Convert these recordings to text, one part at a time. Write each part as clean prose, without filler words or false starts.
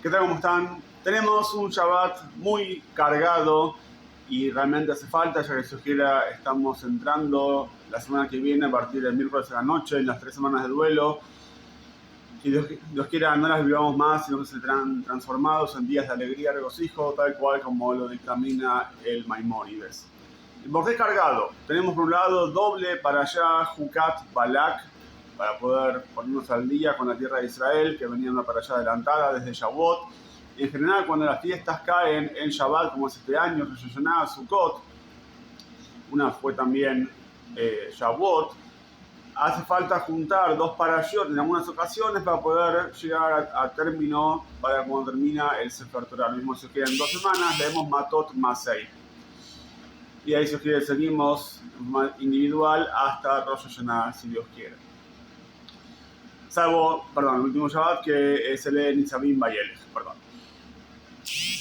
¿Qué tal? ¿Cómo están? Tenemos un Shabbat muy cargado y realmente hace falta, ya que si Dios quiera estamos entrando la semana que viene a partir del miércoles a la noche en las 3 semanas de duelo. Si Dios quiera no las vivamos más, sino que se transformados en días de alegría y regocijo, tal cual como lo dictamina el Maimónides. ¿Y por qué cargado? Tenemos por un lado doble para allá Jucat Balak, para poder ponernos al día con la tierra de Israel, que venía una para allá adelantada desde Shavuot. Y en general, cuando las fiestas caen en Shabbat, como es este año, Rosh Hashanah, Sukkot, una fue también Shavuot, hace falta juntar dos parashot en algunas ocasiones para poder llegar a término, para cuando termina el Sefer Torah. Lo mismo se queda en 2 semanas, leemos Matot Masei. Y ahí, si Dios quiere, seguimos individual hasta Rosh Hashanah, si Dios quiere. Salvo, el último Shabbat, que se lee Nitzavim Vayelech,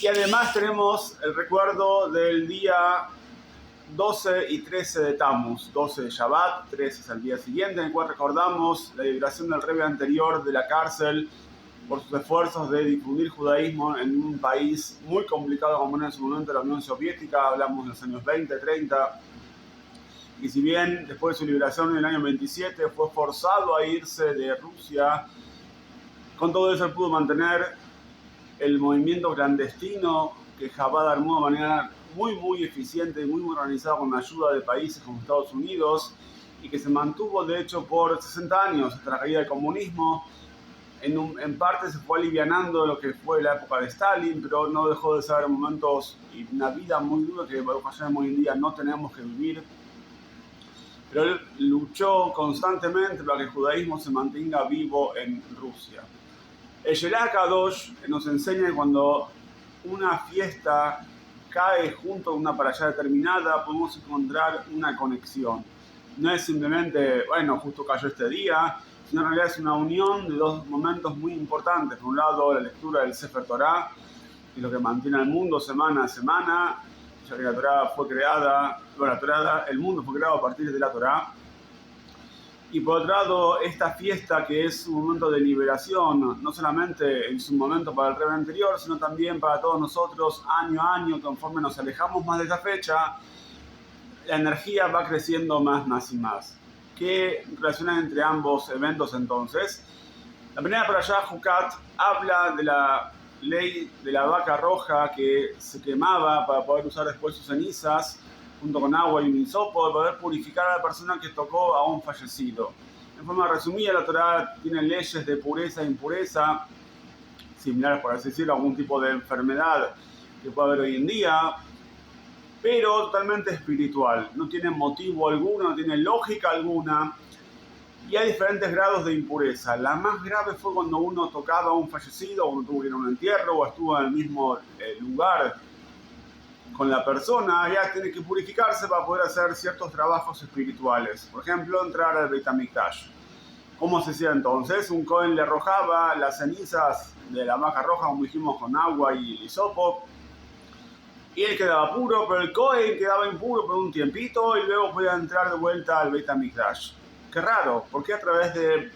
Y además tenemos el recuerdo del día 12 y 13 de Tammuz. 12 de Shabbat, 13 es el día siguiente, en el cual recordamos la liberación del Rebbe anterior de la cárcel por sus esfuerzos de difundir judaísmo en un país muy complicado como era en su momento la Unión Soviética. Hablamos de los años 20, 30. Y si bien después de su liberación en el año 27 fue forzado a irse de Rusia, con todo eso él pudo mantener el movimiento clandestino que Chabad armó de manera muy eficiente y muy organizada con la ayuda de países como Estados Unidos, y que se mantuvo de hecho por 60 años hasta la caída del comunismo. En parte se fue alivianando lo que fue la época de Stalin, pero no dejó de ser momentos y una vida muy dura que hoy en día no tenemos que vivir. Pero él luchó constantemente para que el judaísmo se mantenga vivo en Rusia. El Shelach Kadosh nos enseña que cuando una fiesta cae junto a una parashá determinada, podemos encontrar una conexión. No es simplemente, justo cayó este día, sino en realidad es una unión de dos momentos muy importantes. Por un lado, la lectura del Sefer Torah, que es lo que mantiene al mundo semana a semana, ya que la Torah fue creada, el mundo fue creado a partir de la Torah. Y por otro lado, esta fiesta que es un momento de liberación, no solamente en su momento para el Rebbe anterior, sino también para todos nosotros, año a año, conforme nos alejamos más de esa fecha, la energía va creciendo más y más. ¿Qué relaciona entre ambos eventos entonces? La primera para allá, Jucat, habla de la ley de la vaca roja que se quemaba para poder usar después sus cenizas, junto con agua y un hisopo, de poder purificar a la persona que tocó a un fallecido. En forma resumida, la Torah tiene leyes de pureza e impureza, similares, por así decirlo, a algún tipo de enfermedad que puede haber hoy en día, pero totalmente espiritual. No tiene motivo alguno, no tiene lógica alguna, y hay diferentes grados de impureza. La más grave fue cuando uno tocaba a un fallecido, o uno tuvo que ir a un entierro, o estuvo en el mismo lugar con la persona. Ya tiene que purificarse para poder hacer ciertos trabajos espirituales. Por ejemplo, entrar al Beit HaMikdash. ¿Cómo se hacía entonces? Un Cohen le arrojaba las cenizas de la vaca roja, como dijimos, con agua y hisopo, y él quedaba puro, pero el Cohen quedaba impuro por un tiempito y luego podía entrar de vuelta al Beit HaMikdash. Qué raro, porque a través de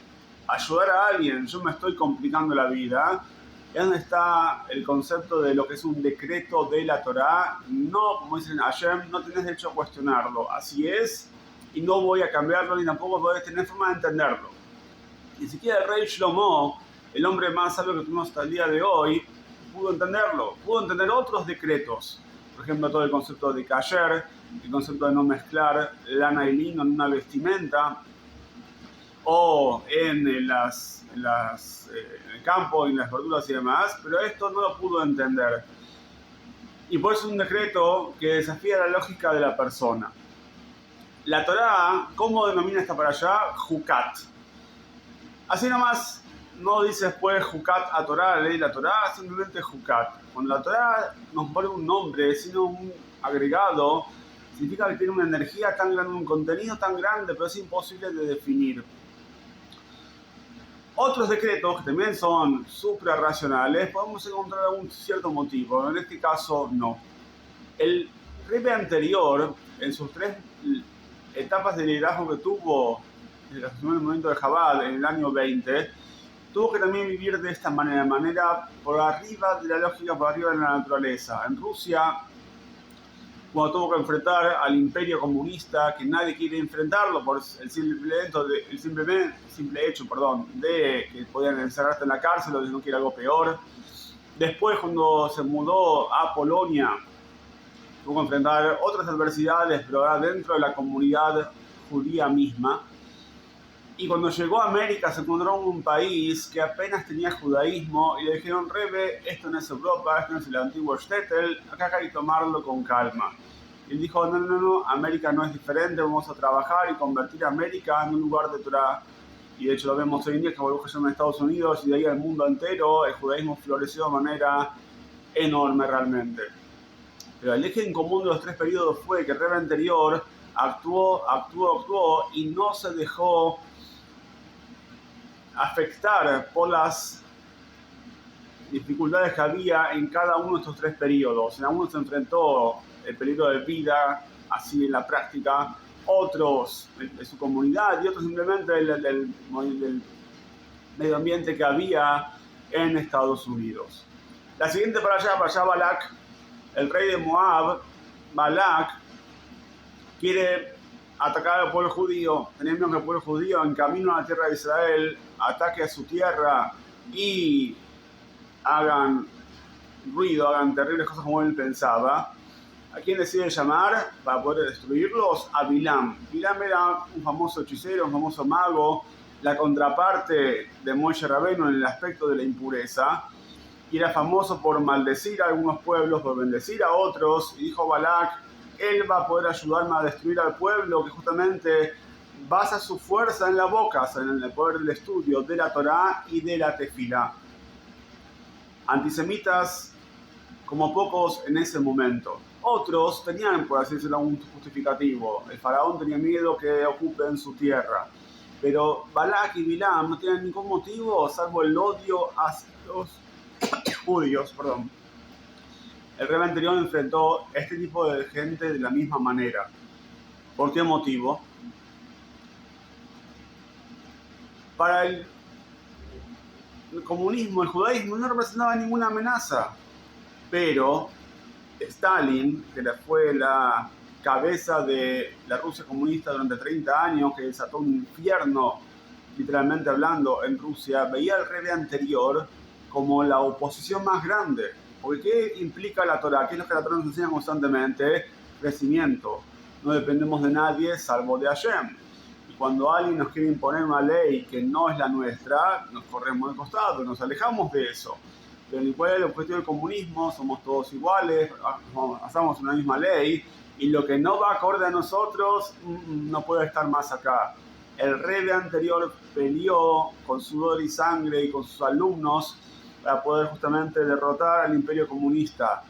ayudar a alguien yo me estoy complicando la vida. Es donde está el concepto de lo que es un decreto de la Torá. No, como dicen Hashem, no tenés derecho a cuestionarlo. Así es, y no voy a cambiarlo, ni tampoco podés tener forma de entenderlo. Ni siquiera el rey Shlomo, el hombre más sabio que tuvimos hasta el día de hoy, pudo entenderlo. Pudo entender otros decretos. Por ejemplo, todo el concepto de kasher, el concepto de no mezclar lana y lino en una vestimenta, o en el campo, en las verduras y demás, pero esto no lo pudo entender. Y por eso es un decreto que desafía la lógica de la persona. La Torá, ¿cómo denomina esta para allá? Jucat. Así nomás, no dice después Jucat a Torá, la ley de la Torá, simplemente Jucat. Cuando la Torá nos pone un nombre, sino un agregado, significa que tiene una energía tan grande, un contenido tan grande, pero es imposible de definir. Otros decretos, que también son suprarracionales, podemos encontrar algún cierto motivo, en este caso no. El Rebbe anterior, en sus 3 etapas de liderazgo que tuvo en el momento de Chabad en el año 20, tuvo que también vivir de esta manera por arriba de la lógica, por arriba de la naturaleza. En Rusia, cuando tuvo que enfrentar al imperio comunista, que nadie quiere enfrentarlo por el simple hecho de que podían encerrarte en la cárcel o de no quiere algo peor. Después, cuando se mudó a Polonia, tuvo que enfrentar otras adversidades, pero ahora dentro de la comunidad judía misma. Y cuando llegó a América se encontró en un país que apenas tenía judaísmo y le dijeron: Rebe, esto no es Europa, esto no es el antiguo Shtetl, acá hay que tomarlo con calma. Y él dijo: no, América no es diferente, vamos a trabajar y convertir a América en un lugar de Torah. Y de hecho lo vemos hoy en día, que Baruch Hashem en Estados Unidos y de ahí al mundo entero, el judaísmo floreció de manera enorme realmente. Pero el eje en común de los tres periodos fue que el Rebbe anterior actuó y no se dejó afectar por las dificultades que había en cada uno de estos tres periodos. En algunos se enfrentó el periodo de vida, así en la práctica, otros de su comunidad y otros simplemente del medio ambiente que había en Estados Unidos. La siguiente para allá Balak, el rey de Moab. Balak quiere atacar al pueblo judío, teniendo que el pueblo judío en camino a la tierra de Israel ataque a su tierra y hagan ruido, hagan terribles cosas como él pensaba. ¿A quién decide llamar para poder destruirlos? A Bilam. Bilam era un famoso hechicero, un famoso mago, la contraparte de Moshe Rabbeinu en el aspecto de la impureza, y era famoso por maldecir a algunos pueblos, por bendecir a otros, y dijo Balak: él va a poder ayudarme a destruir al pueblo que justamente basa su fuerza en la boca, en el poder del estudio de la Torá y de la Tefilá. Antisemitas como pocos en ese momento. Otros tenían, por así decirlo, un justificativo. El faraón tenía miedo que ocupen su tierra. Pero Balak y Bilam no tenían ningún motivo salvo el odio hacia los judíos. El rey anterior enfrentó a este tipo de gente de la misma manera. ¿Por qué motivo? Para el comunismo, el judaísmo no representaba ninguna amenaza. Pero Stalin, que fue la cabeza de la Rusia comunista durante 30 años, que desató un infierno, literalmente hablando, en Rusia, veía al rey anterior como la oposición más grande. Porque ¿qué implica la Torah? ¿Qué es lo que la Torah nos enseña constantemente? Crecimiento. No dependemos de nadie salvo de Hashem. Y cuando alguien nos quiere imponer una ley que no es la nuestra, nos corremos de costado, nos alejamos de eso. Pero igual el objetivo del comunismo, somos todos iguales, hacemos una misma ley, y lo que no va acorde a nosotros no puede estar más acá. El rey anterior peleó con sudor y sangre y con sus alumnos para poder justamente derrotar al imperio comunista.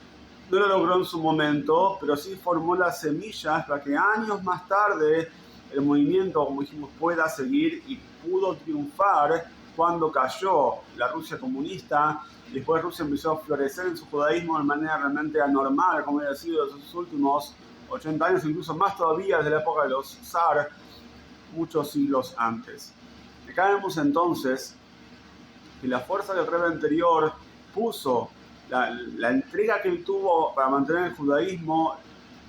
No lo logró en su momento, pero sí formó las semillas para que años más tarde el movimiento, como dijimos, pueda seguir, y pudo triunfar cuando cayó la Rusia comunista. Después Rusia empezó a florecer en su judaísmo de manera realmente anormal, como había sido en sus últimos 80 años, incluso más todavía desde la época de los zar, muchos siglos antes. Acá vemos entonces que la fuerza del rey anterior puso la entrega que él tuvo para mantener el judaísmo,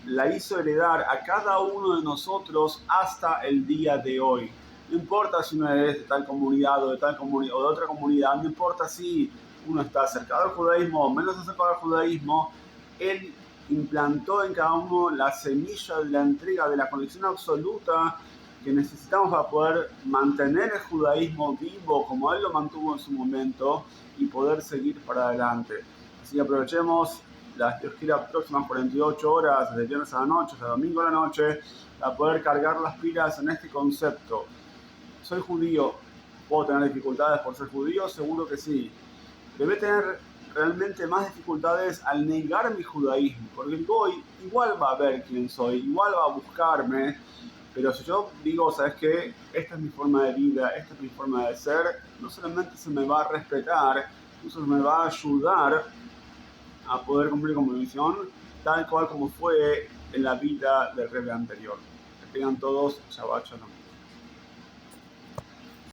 la hizo heredar a cada uno de nosotros hasta el día de hoy. No importa si uno es de tal comunidad o de tal comunidad o de otra comunidad, no importa si uno está acercado al judaísmo o menos acercado al judaísmo, él implantó en cada uno la semilla de la entrega, de la conexión absoluta que necesitamos para poder mantener el judaísmo vivo como él lo mantuvo en su momento y poder seguir para adelante. Así que aprovechemos las próximas 48 horas, desde viernes a la noche hasta domingo a la noche, para poder cargar las pilas en este concepto. Soy judío, ¿puedo tener dificultades por ser judío? Seguro que sí. Debe tener realmente más dificultades al negar mi judaísmo, porque el Goy igual va a ver quién soy, igual va a buscarme, pero si yo digo: ¿sabes qué? Esta es mi forma de vida, esta es mi forma de ser, no solamente se me va a respetar, incluso se me va a ayudar a poder cumplir con mi misión, tal cual como fue en la vida del rey anterior. Que tengan todos Shabbat Shalom.